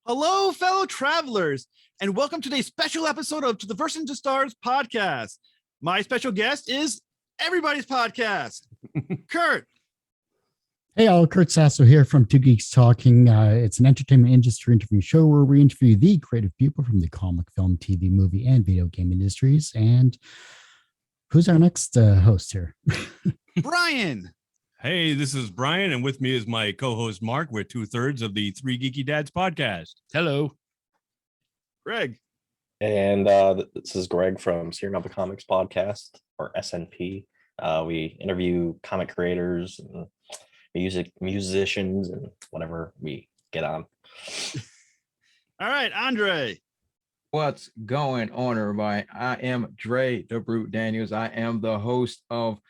Hello, fellow travelers, and welcome to today's special episode of To the Version to Stars podcast. My special guest is everybody's podcast, Kurt. Hey all, Kurt Sasso here from Two Geeks Talking. It's an entertainment industry interview show where we interview the creative people from the comic, film, TV, movie, and video game industries. And who's our next host here? Brian. Hey, this is Brian, and with me is my co-host Mark. We're 2/3 of the Three Geeky Dads podcast. Hello. Greg. And this is Greg from Searing Up the Comics podcast, or SNP. We interview comic creators and musicians and whatever we get on. All right, Andre. What's going on, everybody? I am Dre the Brute Daniels. I am the host of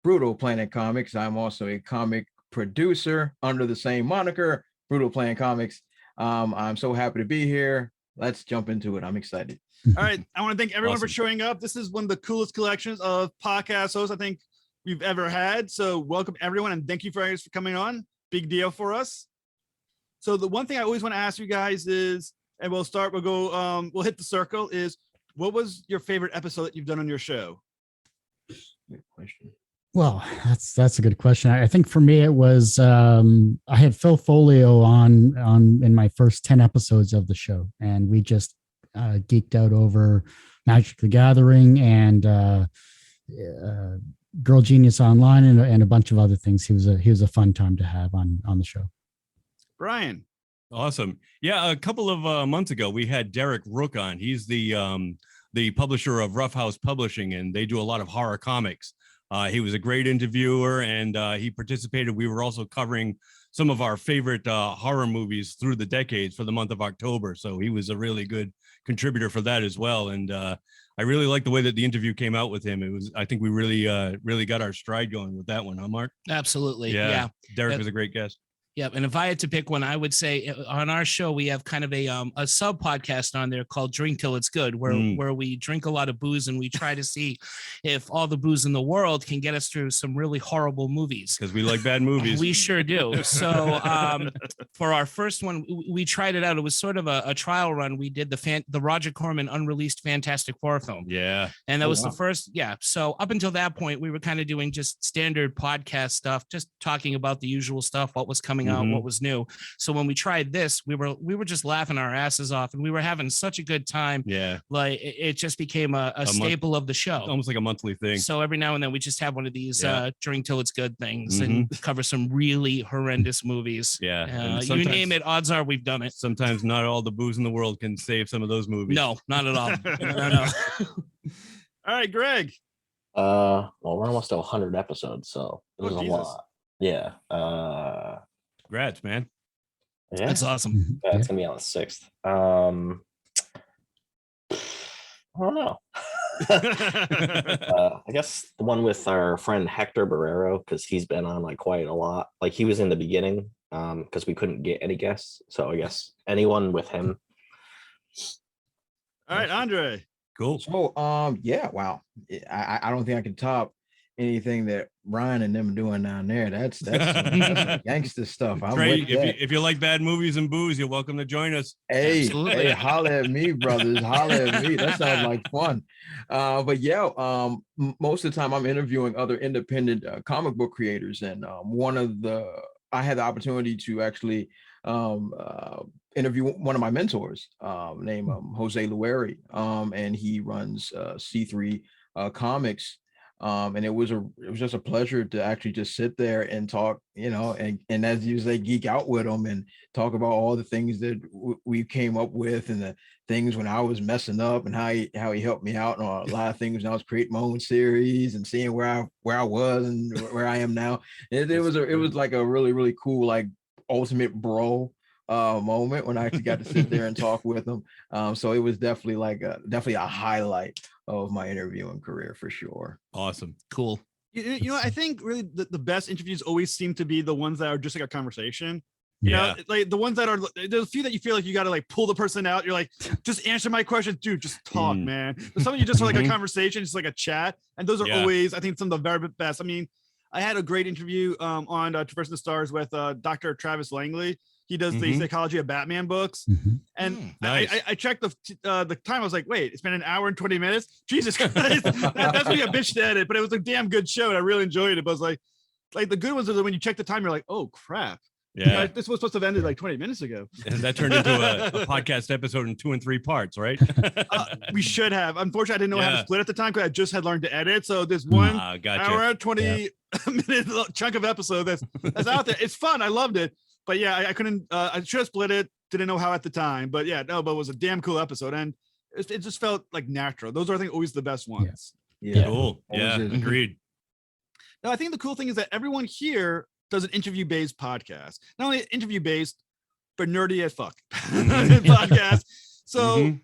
Brutal Planet Comics. I'm also a comic producer under the same moniker, Brutal Planet Comics. I'm so happy to be here. Let's jump into it. I'm excited. All right, I want to thank everyone Awesome. for showing up. This is one of the coolest collections of podcast hosts I think we've ever had. So welcome everyone, and thank you for coming on. Big deal for us. So the one thing I always want to ask you guys is, and we'll hit the circle, is what was your favorite episode that you've done on your show? Good question. Well, that's a good question. I think for me it was I had Phil Folio on in my first 10 episodes of the show, and we just geeked out over Magic the Gathering and Girl Genius Online and a bunch of other things. He was a fun time to have on the show. Brian. Awesome. Yeah, a couple of months ago, we had Derek Rook on. He's the publisher of Rough House Publishing, and they do a lot of horror comics. He was a great interviewer, and he participated. We were also covering some of our favorite horror movies through the decades for the month of October. So he was a really good contributor for that as well. And I really like the way that the interview came out with him. I think we really got our stride going with that one, huh, Mark? Absolutely. Yeah. Derek was a great guest. Yep. And if I had to pick one, I would say on our show, we have kind of a sub podcast on there called Drink Till It's Good, where we drink a lot of booze and we try to see if all the booze in the world can get us through some really horrible movies. Because we like bad movies. We sure do. So for our first one, we tried it out. It was sort of a trial run. We did the Roger Corman unreleased Fantastic Four film. Yeah. And that was the first. Yeah. So up until that point, we were kind of doing just standard podcast stuff, just talking about the usual stuff, what was coming out, what was new. So when we tried this, we were just laughing our asses off, and we were having such a good time. Yeah. Like it just became a staple of the show. Almost like a monthly thing. So every now and then we just have one of these Drink Till It's Good things and cover some really horrendous movies. Yeah. You name it, odds are we've done it. Sometimes not all the booze in the world can save some of those movies. No, not at all. No. All right, Greg. Well, we're almost to 100 episodes, so it was a lot. Yeah. Congrats, man. Yeah. That's awesome. It's gonna be on the 6th. I don't know. I guess the one with our friend Hector Barrero, because he's been on like quite a lot. Like he was in the beginning, because we couldn't get any guests. So I guess anyone with him. All right, Andre. Cool. So yeah, wow. I don't think I can top anything that Ryan and them doing down there. That's some gangster stuff. I'm Great. with that. If you like bad movies and booze, you're welcome to join us. Hey, Absolutely. holler at me, brothers. Holler at me. That sounds like fun. But yeah, most of the time I'm interviewing other independent comic book creators, and I had the opportunity to actually interview one of my mentors, named Jose Lueri, and he runs C3 Comics. And it was just a pleasure to actually just sit there and talk, and as you say, geek out with him and talk about all the things that we came up with and the things when I was messing up and how he helped me out on a lot of things when I was creating my own series and seeing where I was and where I am now. It was like a really, really cool, like ultimate bro moment when I actually got to sit there and talk with him. So it was definitely a highlight of my interviewing career for sure. Awesome. Cool. You know, I think really the best interviews always seem to be the ones that are just like a conversation. You know, like the ones that are, there's a few that you feel like you got to like pull the person out. You're like, just answer my questions, dude, just talk, man. But some of you just are like a conversation, just like a chat. And those are always, I think, some of the very best. I mean, I had a great interview on Traversing the Stars with Dr. Travis Langley. He does the psychology of Batman books. And nice. I checked the time. I was like, wait, it's been an hour and 20 minutes. Jesus Christ. That's me a bitch to edit, but it was a damn good show. And I really enjoyed it. But I was like the good ones are when you check the time, you're like, oh crap. Yeah. This was supposed to have ended like 20 minutes ago. And that turned into a podcast episode in 2 and 3 parts, right? We should have. Unfortunately, I didn't know how to split at the time because I just had learned to edit. So there's one hour 20 minute chunk of episode that's out there. It's fun. I loved it. But yeah, I couldn't. I should have split it. Didn't know how at the time. But yeah, no. But it was a damn cool episode, and it just felt like natural. Those are, I think, always the best ones. Yeah. Cool. Yeah. Agreed. Now, I think the cool thing is that everyone here does an interview-based podcast. Not only interview-based, but nerdy as fuck podcast. So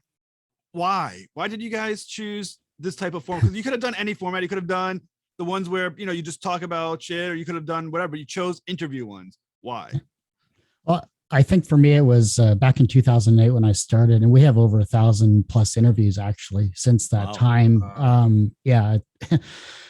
why did you guys choose this type of form? Because you could have done any format. You could have done the ones where you just talk about shit, or you could have done whatever. You chose interview ones. Why? Well, I think for me, it was back in 2008 when I started, and we have over 1,000+ interviews actually since that time.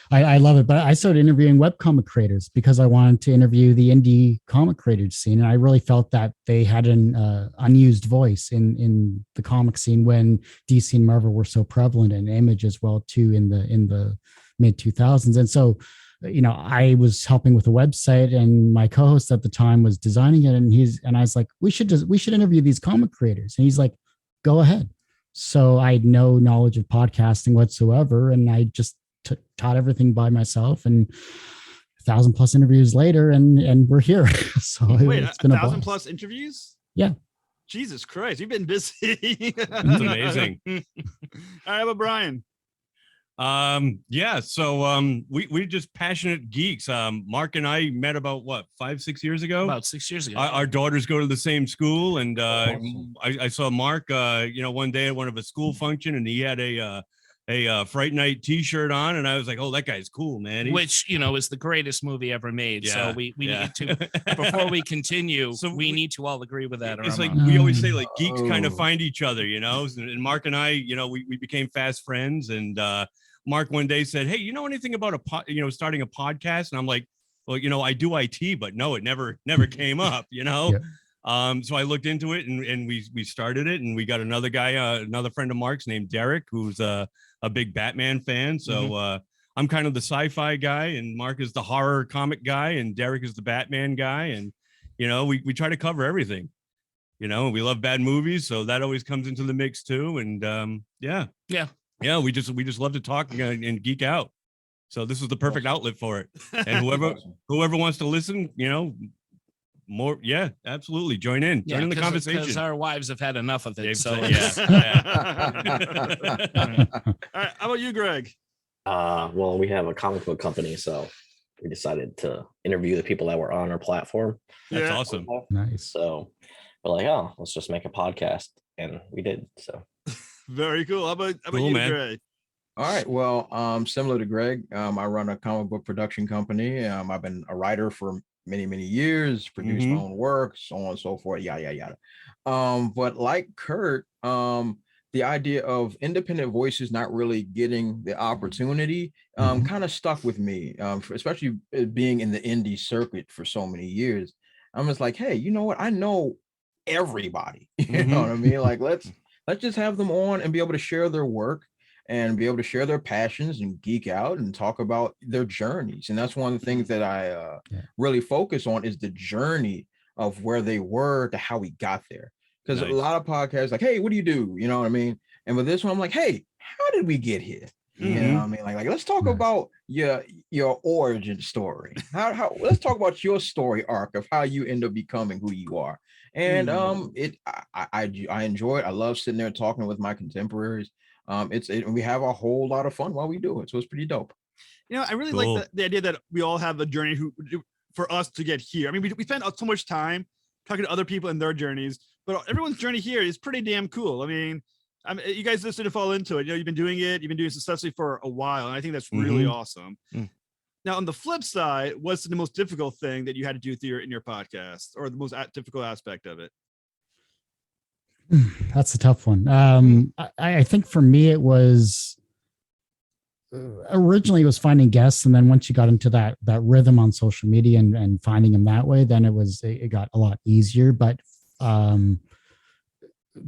I love it. But I started interviewing webcomic creators because I wanted to interview the indie comic creator scene. And I really felt that they had an unused voice in the comic scene when DC and Marvel were so prevalent, and Image as well too in the mid 2000s. And so, I was helping with a website, and my co-host at the time was designing it. And I was like, we should interview these comic creators. And he's like, go ahead. So I had no knowledge of podcasting whatsoever. And I just taught everything by myself, and 1,000+ interviews later, and we're here. So wait, it's been 1,000+ interviews? Yeah. Jesus Christ, you've been busy. That's amazing. All right, but Brian. So we're just passionate geeks. Mark and I met about 5-6 years ago. About 6 years ago. Our daughters go to the same school, and I saw Mark one day at one of a school function, and he had a Fright Night t-shirt on, and I was like, oh, that guy's cool, man. Which is the greatest movie ever made. So we need to, before we continue, we need to all agree with that. It's like we always say, like, geeks kind of find each other, and Mark and I, we became fast friends. And Mark one day said, hey, you know anything about starting a podcast? And I'm like, well, I do IT, but no, it never came up, So I looked into it, and we started it, and we got another guy, another friend of Mark's named Derek, who's a big Batman fan. So I'm kind of the sci-fi guy, and Mark is the horror comic guy, and Derek is the Batman guy. And, we try to cover everything, we love bad movies. So that always comes into the mix too. And we just love to talk and geek out. So this is the perfect outlet for it. And whoever wants to listen, more, absolutely join in the conversation, because our wives have had enough of it. So All right, how about you, Greg? Well, we have a comic book company, so we decided to interview the people that were on our platform. That's awesome. Nice. So we're like, oh, let's just make a podcast, and we did. So very cool. How about Cool, you, man. Greg? All right. Well, similar to Greg, I run a comic book production company. I've been a writer for many years, produced my own work, so on and so forth, yada. But like Kurt, the idea of independent voices not really getting the opportunity kind of stuck with me, especially being in the indie circuit for so many years. I'm just like, hey, you know what? I know everybody. You know what I mean? Like, let's just have them on and be able to share their work and be able to share their passions and geek out and talk about their journeys. And that's one of the things that I really focus on, is the journey of where they were to how we got there. Because a lot of podcasts like, hey, what do you do? You know what I mean? And with this one, I'm like, hey, how did we get here? You know what I mean? Like let's talk about your origin story. How let's talk about your story arc of how you end up becoming who you are. And I enjoy it. I love sitting there talking with my contemporaries. We have a whole lot of fun while we do it. So it's pretty dope. I really like the idea that we all have a journey for us to get here. I mean, we spend so much time talking to other people and their journeys, but everyone's journey here is pretty damn cool. I mean, you guys just didn't fall into it. You've been doing it successfully for a while. And I think that's really awesome. Now, on the flip side, what's the most difficult thing that you had to do in your podcast, or the most difficult aspect of it? That's a tough one. I think for me, it was originally it was finding guests, and then once you got into that rhythm on social media and finding them that way, then it got a lot easier. But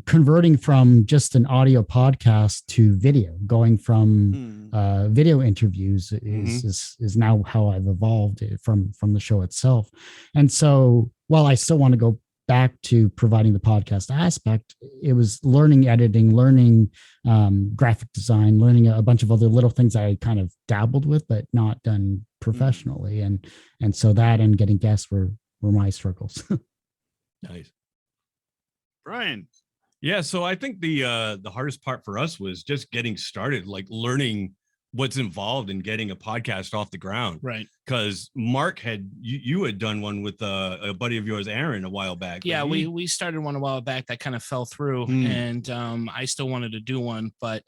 converting from just an audio podcast to video, going from video interviews is now how I've evolved from the show itself. And so while I still want to go back to providing the podcast aspect, it was learning editing, learning graphic design, learning a bunch of other little things I kind of dabbled with, but not done professionally. And so that and getting guests were my struggles. Nice. Brian. Yeah, so I think the hardest part for us was just getting started, like learning what's involved in getting a podcast off the ground. Right. Because Mark you had done one with a buddy of yours, Aaron, a while back. Yeah, we started one a while back that kind of fell through, and I still wanted to do one, but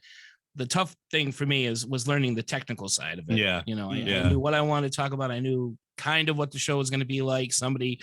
the tough thing for me was learning the technical side of it. Yeah. You know, I knew what I wanted to talk about. I knew kind of what the show was going to be like. Somebody,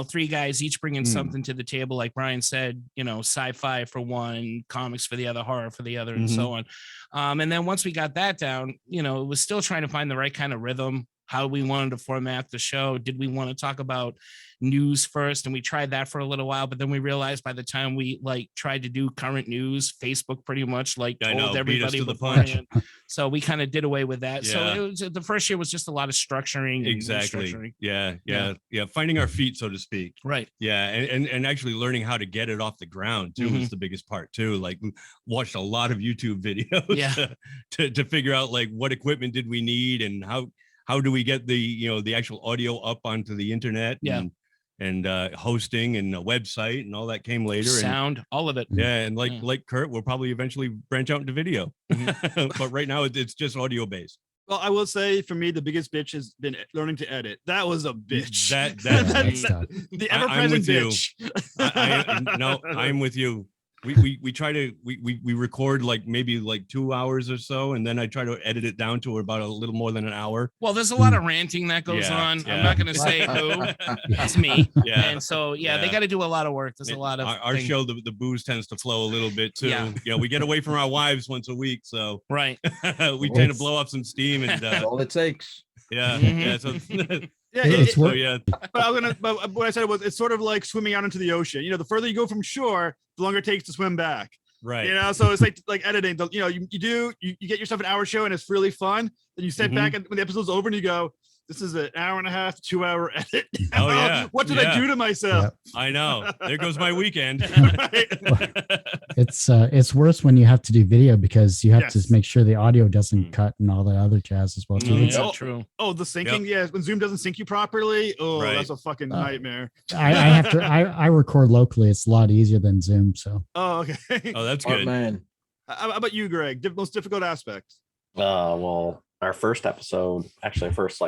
three guys each bringing something to the table, like Brian said, sci-fi for one, comics for the other, horror for the other, and so on. And then once we got that down, it was still trying to find the right kind of rhythm, how we wanted to format the show. Did we want to talk about news first? And we tried that for a little while, but then we realized by the time we tried to do current news, Facebook pretty much told everybody beforehand. So we kind of did away with that. Yeah. So the first year was just a lot of structuring. Exactly. Structuring. Yeah. Finding our feet, so to speak. Right. Yeah. And actually learning how to get it off the ground too is the biggest part too. Like we watched a lot of YouTube videos to figure out what equipment did we need and how do we get the actual audio up onto the internet and hosting and a website and all that came later. Sound, all of it. Yeah. And like Kurt, we'll probably eventually branch out into video, but right now it's just audio based. Well, I will say for me, the biggest bitch has been learning to edit. That was a bitch. That's the ever-present bitch. No, I'm with you. We try to we record maybe 2 hours or so, and then I try to edit it down to about a little more than an hour. Well, there's a lot of ranting that goes on. I'm not going to say who. It's me. Yeah. And so they got to do a lot of work. There's a lot of our show. The booze tends to flow a little bit too. Yeah. We get away from our wives once a week, so right. We tend to blow off some steam, and that's all it takes. Yeah. Yeah. So. But what I said was it's sort of like swimming out into the ocean. The further you go from shore, the longer it takes to swim back. Right. So it's like editing. You get yourself an hour show and it's really fun. Then you sit back and when the episode's over and you go, this is an hour and a half, 2 hour edit. Oh yeah. What did I do to myself? Yeah. I know. There goes my weekend. It's worse when you have to do video because you have to make sure the audio doesn't cut and all the other jazz as well. Too. True. Oh, the syncing. Yep. Yeah. When Zoom doesn't sync you properly. Oh, that's a fucking nightmare. I record locally. It's a lot easier than Zoom. So. Oh, okay. Oh, that's good. Man. How about you, Greg? Most difficult aspects? Well, our first episode, actually first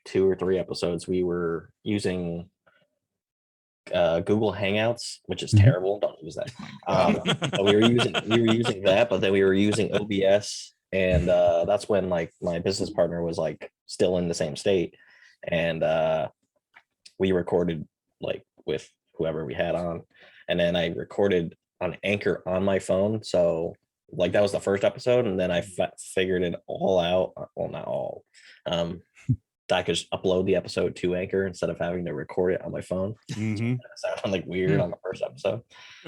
2 or 3 episodes, we were using Google Hangouts, which is terrible. Don't use that. But we were using that, but then we were using OBS, and that's when my business partner was still in the same state, and we recorded with whoever we had on, and then I recorded on Anchor on my phone. So that was the first episode, and then I figured it all out. Well, not all. I could just upload the episode to Anchor instead of having to record it on my phone. Mm-hmm. It sounded weird on the first episode.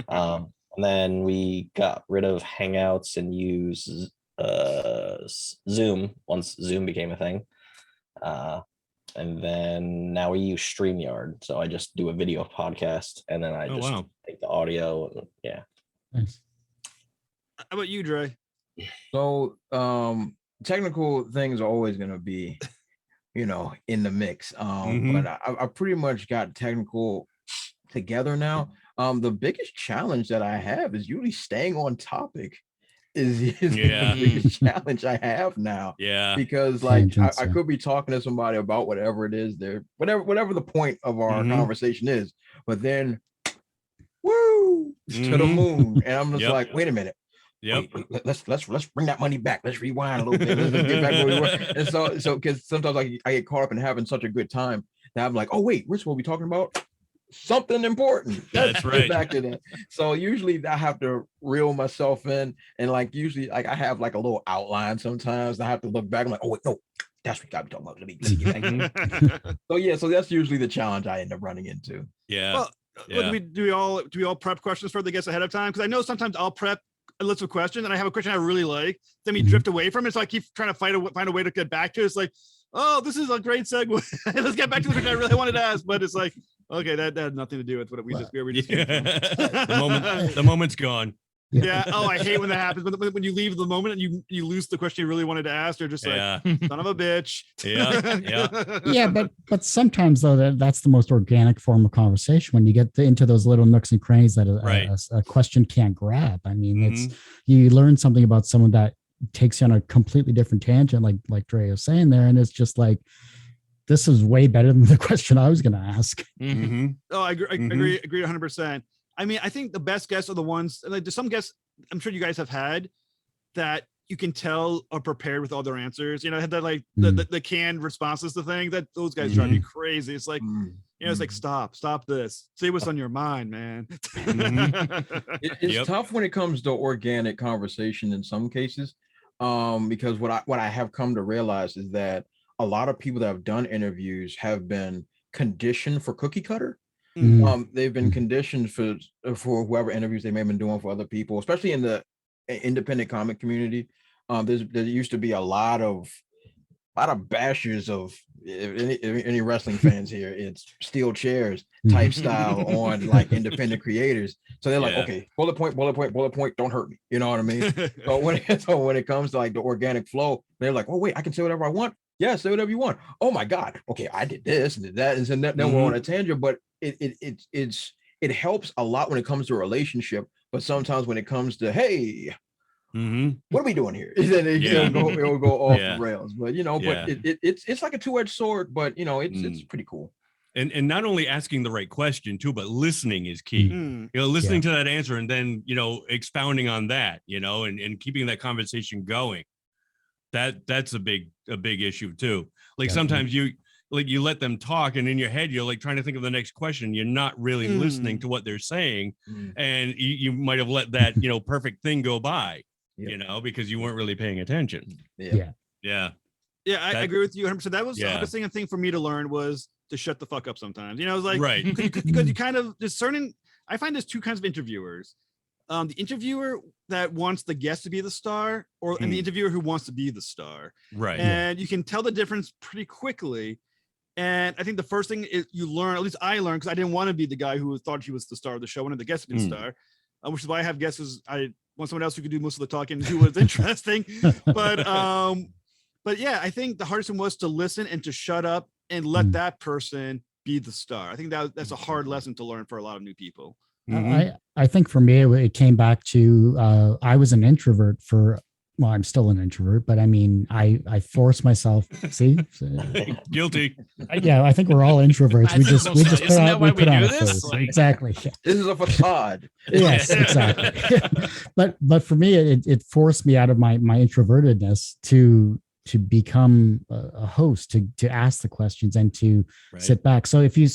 And then we got rid of Hangouts and used Zoom once Zoom became a thing. And then now we use StreamYard. So I just do a video podcast and then I take the audio. And, yeah. Nice. How about you, Dre? So technical things are always going to be in the mix. But I pretty much got technical together now. The biggest challenge that I have is usually staying on topic is the biggest challenge I have now. Yeah. Because I could be talking to somebody about whatever it is there, whatever the point of our conversation is, but then to the moon. And I'm just wait a minute. Yep. Wait, let's bring that money back. Let's rewind a little bit. Let's get back where we were. And so because sometimes I get caught up in having such a good time that I'm like, oh wait, we're supposed to be talking about something important. That's right. Back to that. So usually I have to reel myself in, and like usually like I have like a little outline sometimes. I have to look back. I'm like, oh wait, no, that's what we got to be talking about. Let me get back. So yeah, so that's usually the challenge I end up running into. Yeah. Well, Yeah. do we all prep questions for the guests ahead of time? Because I know sometimes I'll prep a list of questions and I have a question I really like, then we drift away from it. So I keep trying to find a way to get back to it. It's like, oh, this is a great segue. Let's get back to the question I really wanted to ask. But it's like, okay, that had nothing to do with what we just the moment's gone. Yeah. Oh, I hate when that happens. When you leave the moment and you lose the question you really wanted to ask, you're just like, son of a bitch. Yeah, but sometimes though that's the most organic form of conversation when you get into those little nooks and crannies that a question can't grab. I mean, it's you learn something about someone that takes you on a completely different tangent, like Dre was saying there, and it's just like, this is way better than the question I was going to ask. Oh, I agree 100%. I mean, I think the best guests are the ones, like there's some guests I'm sure you guys have had that you can tell are prepared with all their answers. You know, had that like the canned responses to things that those guys drive me crazy. It's like, you know, it's like, stop this. Say what's on your mind, man. It's tough when it comes to organic conversation in some cases, because what I have come to realize is that a lot of people that have done interviews have been conditioned for cookie cutter. They've been conditioned for whoever interviews they may have been doing for other people, especially in the independent comic community. There used to be a lot of bashers of any wrestling fans here. It's steel chairs type style on like independent creators. So they're like, okay, bullet point, don't hurt me. You know what I mean? So when it comes to like the organic flow, they're like, oh wait, I can say whatever I want. Yeah, say whatever you want. Oh my God. Okay, I did this and did that, and then we're on a tangent. But it helps a lot when it comes to a relationship. But sometimes when it comes to, hey, what are we doing here? Then it'll go off the rails. But you know, but it's like a two-edged sword. But you know, it's pretty cool. And not only asking the right question too, but listening is key. You know, listening to that answer and then, you know, expounding on that, you know, and keeping that conversation going. That's a big issue too. Like sometimes you let them talk and in your head you're like trying to think of the next question. You're not really listening to what they're saying, and you might have let that, you know, perfect thing go by, you know, because you weren't really paying attention. I agree with you 100%. That was the hardest thing for me to learn, was to shut the fuck up sometimes. You know, it's like, because you kind of, I find there's two kinds of interviewers. The interviewer that wants the guest to be the star, and the interviewer who wants to be the star. Right. And you can tell the difference pretty quickly. And I think the first thing is you learn, at least I learned, because I didn't want to be the guy who thought he was the star of the show. I wanted the guest to be the star, which is why I have guests. I want someone else who could do most of the talking, who was interesting. But yeah, I think the hardest one was to listen and to shut up and let that person be the star. I think that's a hard lesson to learn for a lot of new people. I think for me, it came back to, I was an introvert well, I'm still an introvert, but I mean, I forced myself. See, guilty. Yeah, I think we're all introverts. We just put on a face. Like, exactly. This is a facade. Yes, exactly. but for me, it forced me out of my introvertedness to become a host, to ask the questions and to sit back. So if you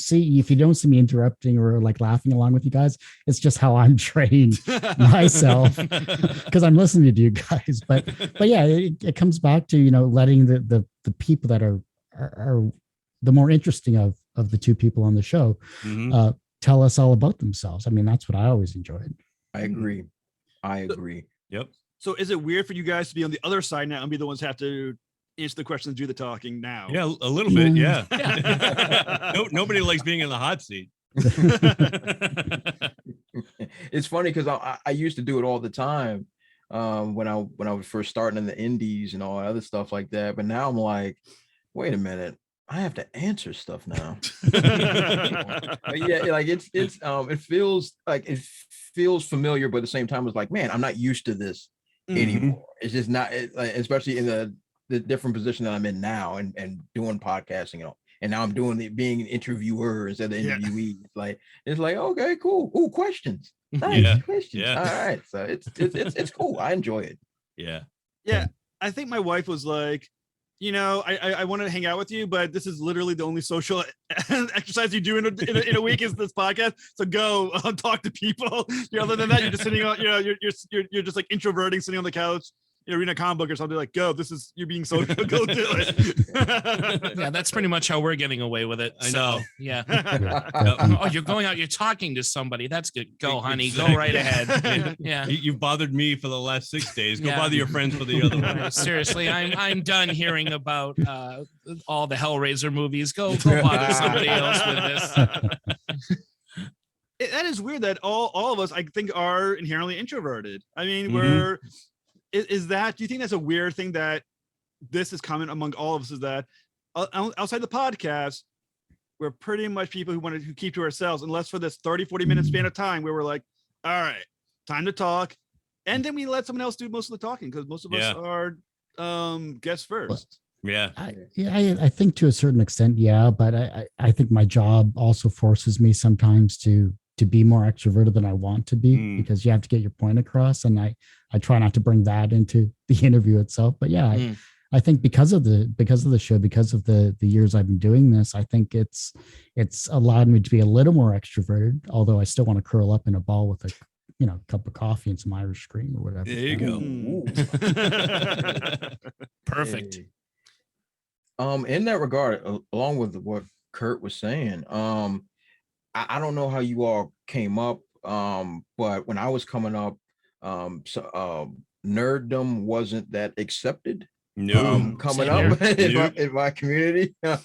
don't see me interrupting or like laughing along with you guys, it's just how I'm trained myself, because I'm listening to you guys. But yeah, it comes back to, you know, letting the people that are the more interesting of the two people on the show tell us all about themselves. I mean, that's what I always enjoyed. I agree. Yep. So is it weird for you guys to be on the other side now and be the ones who have to answer the questions, do the talking now? Yeah, a little bit. Yeah. Nobody likes being in the hot seat. It's funny because I used to do it all the time when I was first starting in the indies and all other stuff like that. But now I'm like, wait a minute, I have to answer stuff now. But yeah, like it feels familiar, but at the same time, it's like, man, I'm not used to this anymore. It's just not, especially in the different position that I'm in now and doing podcasting and now I'm doing being an interviewer instead of interviewee. It's like okay, cool. Ooh, questions. Nice questions. Yeah. All right. So it's cool. I enjoy it. Yeah. Yeah. I think my wife was like, I want to hang out with you, but this is literally the only social exercise you do in a week is this podcast. So go talk to people. Other than that, you're just sitting on, you're just like introverting, sitting on the couch, reading a comic book or something. Like, go, you're being social. Go do it. Yeah, that's pretty much how we're getting away with it. I know. Yeah. Oh, you're going out, you're talking to somebody. That's good. Go, honey. Go right ahead. Yeah. You've bothered me for the last 6 days. Go Yeah. bother your friends for the other one. Seriously, I'm done hearing about all the Hellraiser movies. Go bother somebody else with this. That is weird that all of us, I think, are inherently introverted. I mean, is that, do you think that's a weird thing that this is common among all of us, is that outside the podcast, we're pretty much people who keep to ourselves, unless for this 30-40 minute span of time where we're like, all right, time to talk. And then we let someone else do most of the talking, because most of us are guests first. Yeah. I think to a certain extent, yeah, but I think my job also forces me sometimes to be more extroverted than I want to be, because you have to get your point across, and I try not to bring that into the interview itself. But yeah, I think because of the show, because of the years I've been doing this, I think it's allowed me to be a little more extroverted, although I still want to curl up in a ball with a cup of coffee and some Irish cream or whatever. There you go. Perfect. Hey. In that regard, along with what Kurt was saying, I don't know how you all came up, but when I was coming up, nerddom wasn't that accepted. Coming up in my community. And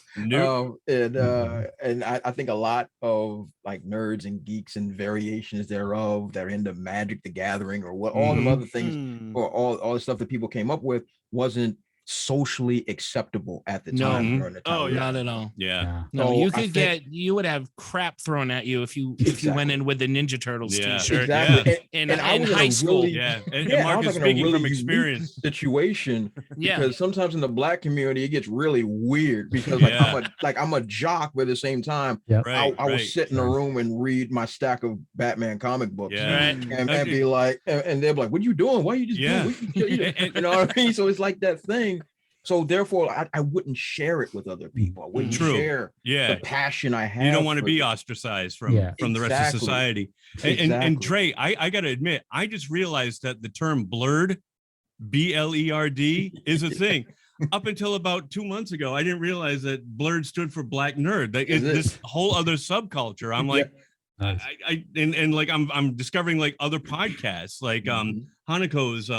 I think a lot of like nerds and geeks and variations thereof that are into Magic the Gathering or what all the other things or all the stuff that people came up with wasn't socially acceptable at the time. During the time. Not at all. Yeah. No, So you would have crap thrown at you if you went in with the Ninja Turtles t-shirt. Exactly. In I was in high a school. really- And Yeah, I Mark was is like in a speaking really from unique experience. situation, Yeah. because sometimes in the Black community it gets really weird, because like I'm a jock, but at the same time Yeah. I would sit in a room and read my stack of Batman comic books, and be like, and they're like, "What are you doing? Why are you just doing?" You know what I mean? So it's like that thing. So therefore, I wouldn't share it with other people. I wouldn't share the passion I have. You don't want to be ostracized from the rest of society. And Trey, I got to admit, I just realized that the term blurred, BLERD, is a thing. Up until about 2 months ago, I didn't realize that blurred stood for Black nerd. This whole other subculture. I'm like, I'm discovering like other podcasts, like Hanako's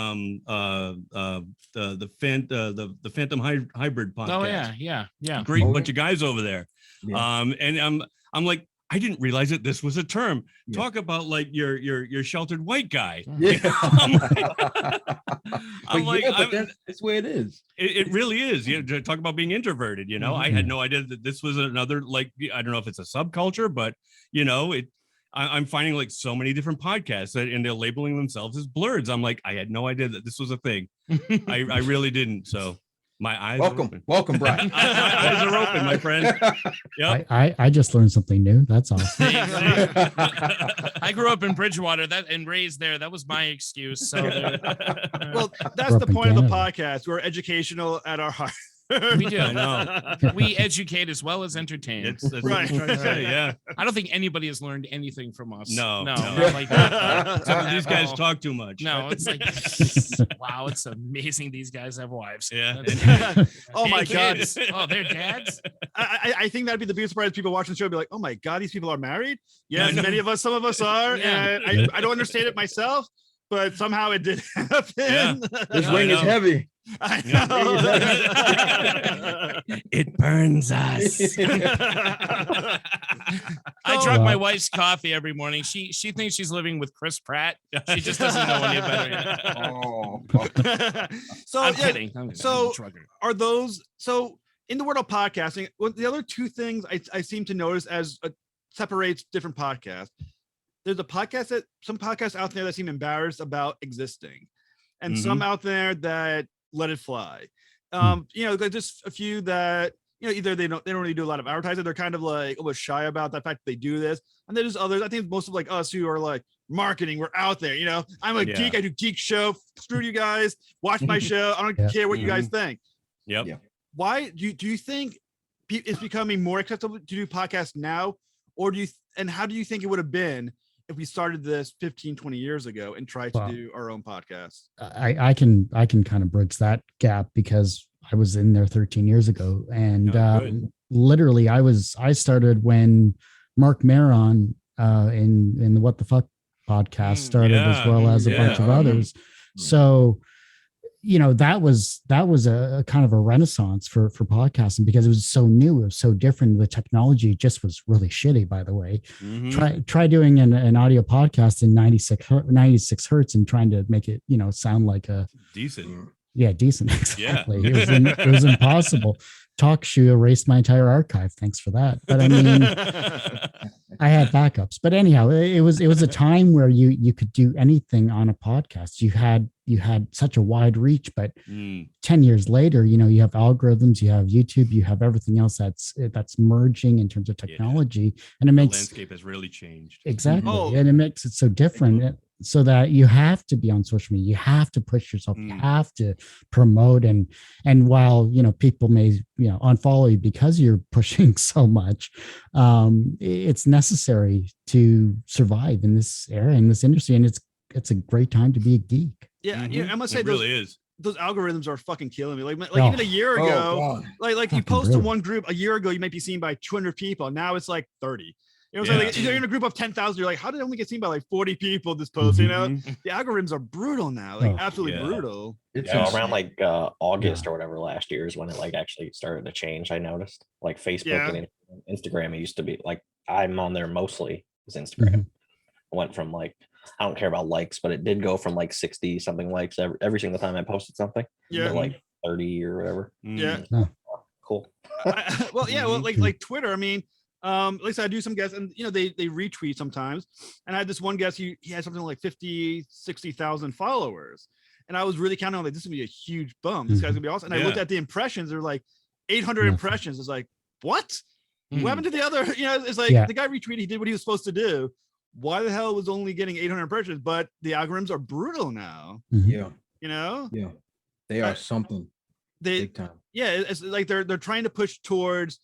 the Phantom Hybrid podcast. Oh yeah. Great bunch of guys over there. And I'm like, I didn't realize that this was a term. Talk about like your sheltered white guy. That's the way it is. It really is. Talk about being introverted. I had no idea that this was another, like, I don't know if it's a subculture, but I'm finding like so many different podcasts and they're labeling themselves as blurs. I'm like, I had no idea that this was a thing. I really didn't. So my eyes are open. Welcome, Brian. Eyes are open, my friend. Yep. I just learned something new. That's awesome. I grew up in Bridgewater and raised there. That was my excuse. So well, that's the point of the podcast. We're educational at our heart. We do. I know. We educate as well as entertain. That's right. What I'm trying to say, yeah. I don't think anybody has learned anything from us. No. Not like that. Some of these guys talk too much. No, it's like, wow, it's amazing these guys have wives. Yeah. Oh my God. Oh, they're dads? I think that'd be the biggest surprise. People watching the show be like, oh my God, these people are married. Yes, some of us are. Yeah. And I don't understand it myself, but somehow it did happen. Yeah. This ring is heavy. I know. It burns us. I drink my wife's coffee every morning. She thinks she's living with Chris Pratt. She just doesn't know any better yet. So I'm kidding. Are those in the world of podcasting? Well, the other two things I seem to notice as separates different podcasts. There's some podcasts out there that seem embarrassed about existing, and some out there that let it fly. There's just a few that either they don't really do a lot of advertising. They're kind of like almost shy about the fact that they do this, and there's others. I think most of like us who are like marketing. We're out there. I'm a geek. I do geek show. Screw you guys. Watch my show. I don't care what you guys think. Yep. why do you think it's becoming more acceptable to do podcasts now, or and how do you think it would have been if we started this 15, 20 years ago and tried to do our own podcast? I can kind of bridge that gap because I was in there 13 years ago, and literally I started when Mark Maron in the What the Fuck podcast started, as well as a bunch of others. So, you know, that was a kind of a renaissance for podcasting because it was so new, it was so different. The technology just was really shitty, by the way. Try doing an audio podcast in 96 hertz and trying to make it, you know, sound like a decent. Yeah, decent. Exactly. Yeah. It was impossible. TalkShoe erased my entire archive. Thanks for that. But I mean, I had backups. But anyhow, it was a time where you could do anything on a podcast. You had such a wide reach. But 10 years later, you know, you have algorithms, you have YouTube, you have everything else that's merging in terms of technology, and it makes the landscape has really changed. Exactly, and it makes it so different. So that you have to be on social media, you have to push yourself, you have to promote, and while, you know, people may, you know, unfollow you because you're pushing so much, it's necessary to survive in this era, in this industry, and it's a great time to be a geek. Yeah, I must say, it really is. Those algorithms are fucking killing me. Like even a year ago, like you post to one group a year ago, you might be seen by 200 people. Now it's like 30. You know, like you're in a group of 10,000. You're like, how did it only get seen by like 40 people this post? You know, the algorithms are brutal now, like absolutely brutal. It's around like August or whatever last year is when it like actually started to change. I noticed like Facebook and Instagram. It used to be like I'm on there mostly is Instagram. I went from like, I don't care about likes, but it did go from like 60 something likes every single time I posted something. To like 30 or whatever. Cool. Like Twitter. I mean. At least I do some guests, and you know, they retweet sometimes. And I had this one guest, he had something like 50,000-60,000 followers, and I was really counting on like, this would be a huge bump. This guy's gonna be awesome. And I looked at the impressions; they're like 800 impressions. It's like, what? What happened to the other? You know, it's like the guy retweeted, he did what he was supposed to do. Why the hell was only getting 800 impressions? But the algorithms are brutal now. Yeah, you know. Yeah, they are something. Big time. Yeah, it's like they're trying to push towards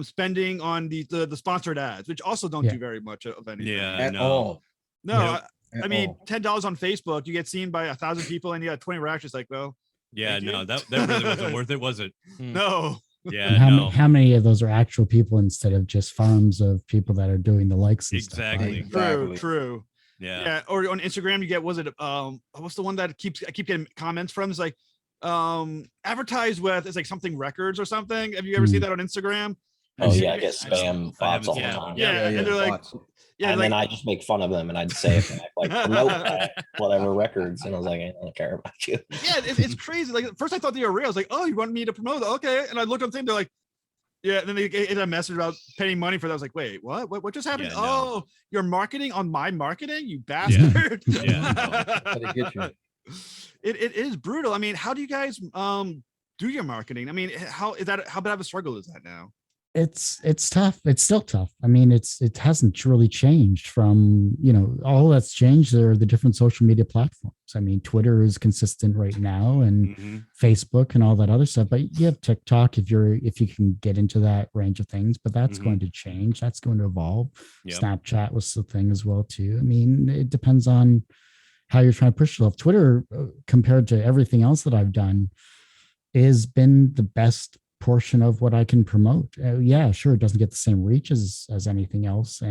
spending on the sponsored ads, which also don't do very much of anything at all. No, I mean, $10 on Facebook, you get seen by 1,000 people and you got 20 reactions. Like, well, that really wasn't worth it, was it? No. Yeah. How many of those are actual people instead of just farms of people that are doing the likes and exactly stuff? True. Yeah. Or on Instagram, you get, what's the one that I keep getting comments from? It's like advertise with, it's like something records or something. Have you ever seen that on Instagram? I get spam bots all the time. And they're like, and then I just make fun of them and I'd say it back, like promote whatever records, and I was like, I don't care about you. It's crazy. Like at first I thought they were real. I was like, oh, you want me to promote? Okay. And I looked on the thing, they're like, and then they get a message about paying money for that. I was like, wait, what just happened? You're marketing on my marketing, you bastard. It is brutal. I mean, how do you guys do your marketing? I mean, how bad of a struggle is that now? It's tough. It's still tough. I mean, it hasn't really changed from, you know, all that's changed are the different social media platforms. I mean, Twitter is consistent right now, and Facebook and all that other stuff. But you have TikTok if you can get into that range of things, but that's going to change. That's going to evolve. Snapchat was the thing as well too. I mean, it depends on how you're trying to push yourself. Twitter, compared to everything else that I've done, has been the best portion of what I can promote. Sure, it doesn't get the same reach as anything else,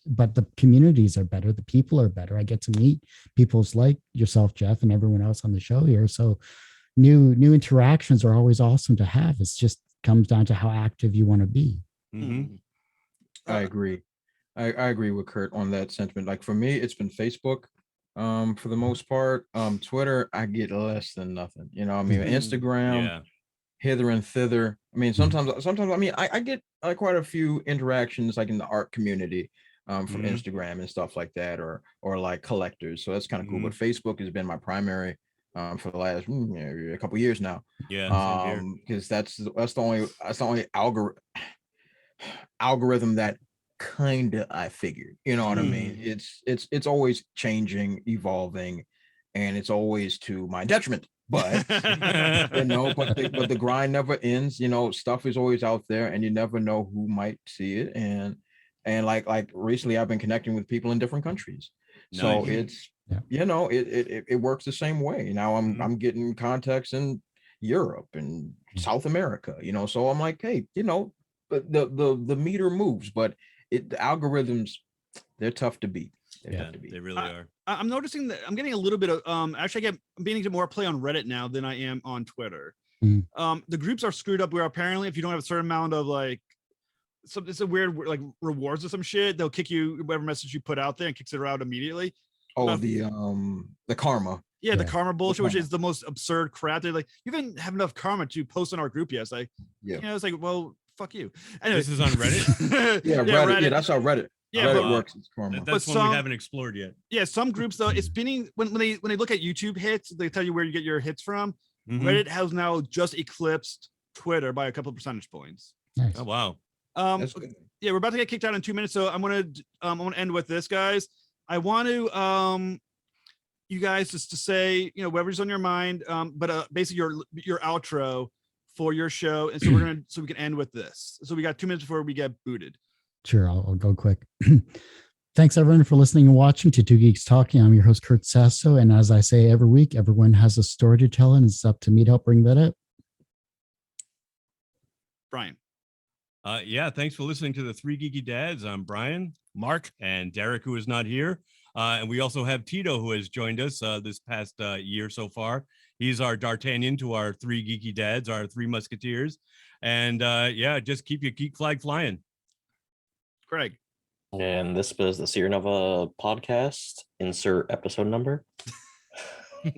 but the communities are better, the people are better. I get to meet people's like yourself, Jeff, and everyone else on the show here. So new interactions are always awesome to have. It's just comes down to how active you want to be. I agree. I agree with Kurt on that sentiment. Like for me, it's been Facebook. For the most part, Twitter, I get less than nothing. You know, I mean, Instagram, hither and thither. I mean, sometimes, I mean, I get quite a few interactions like in the art community, from Instagram and stuff like that, or like collectors. So that's kind of cool. But Facebook has been my primary for the last a couple years now. Because that's the only algorithm that kind of I figured, you know what I mean? It's always changing, evolving, and it's always to my detriment. but but the grind never ends. Stuff is always out there, and you never know who might see it. And like recently, I've been connecting with people in different countries, so it's it works the same way. Now I'm getting contacts in Europe and South America, so I'm like, hey, but the meter moves, but the algorithms, they're tough to beat. They really are. I'm noticing that I'm getting a little bit of I'm beginning to more play on Reddit now than I am on Twitter. The groups are screwed up where apparently if you don't have a certain amount of it's a weird like rewards or some shit, they'll kick you whatever message you put out there and kicks it out immediately. The karma. Yeah, the karma bullshit, which is the most absurd crap. They're like, you didn't have enough karma to post on our group yet. It's like, it's like, well, fuck you. Anyways. This is on Reddit. Reddit. Yeah, that's how Reddit. Yeah, Reddit works. It's karma. That's one we haven't explored yet. Yeah, some groups though, it's spinning when they look at YouTube hits, they tell you where you get your hits from. Reddit has now just eclipsed Twitter by a couple of percentage points. Nice. Oh wow. We're about to get kicked out in 2 minutes, so I'm gonna end with this, guys. I want to you guys just to say whatever's on your mind, but basically your outro for your show, and so we can end with this. So we got 2 minutes before we get booted. Sure, I'll go quick. Thanks everyone for listening and watching to Two Geeks Talking. I'm your host Kurt Sasso, and as I say every week, everyone has a story to tell, and it's up to me to help bring that up. Brian. Thanks for listening to the Three Geeky Dads. I'm Brian, Mark, and Derek, who is not here. And we also have Tito, who has joined us this past year so far. He's our D'Artagnan to our Three Geeky Dads, our Three Musketeers. And just keep your geek flag flying. Craig. And this is the Sierra Nova podcast. Insert episode number. All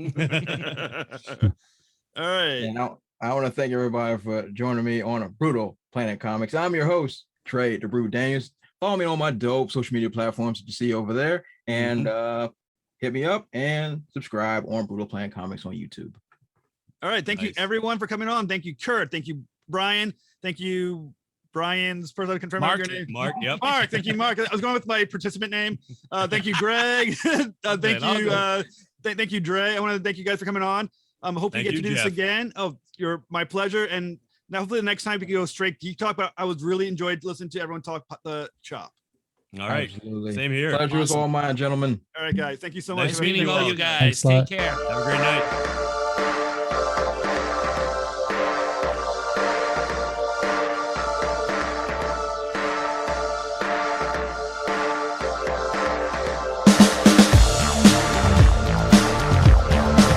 right. And I want to thank everybody for joining me on a Brutal Planet Comics. I'm your host, Trey the Brew Daniels. Follow me on my dope social media platforms that you see over there, and hit me up and subscribe on Brutal Planet Comics on YouTube. All right. Thank you everyone for coming on. Thank you, Kurt. Thank you, Brian. Thank you, Brian. This person confirm your name. Mark. Yep. Mark. Thank you, Mark. I was going with my participant name. Thank you, Greg. Thank you, Dre. I want to thank you guys for coming on. Hope we get to do this again. Oh, my pleasure. And now hopefully the next time we can go straight geek talk. But I was really enjoyed listening to everyone talk the shop. All right. Absolutely. Same here. Pleasure is all mine, gentlemen. All right, guys. Thank you so much. Nice meeting all you guys. Thanks a lot. Take care. Have a great night.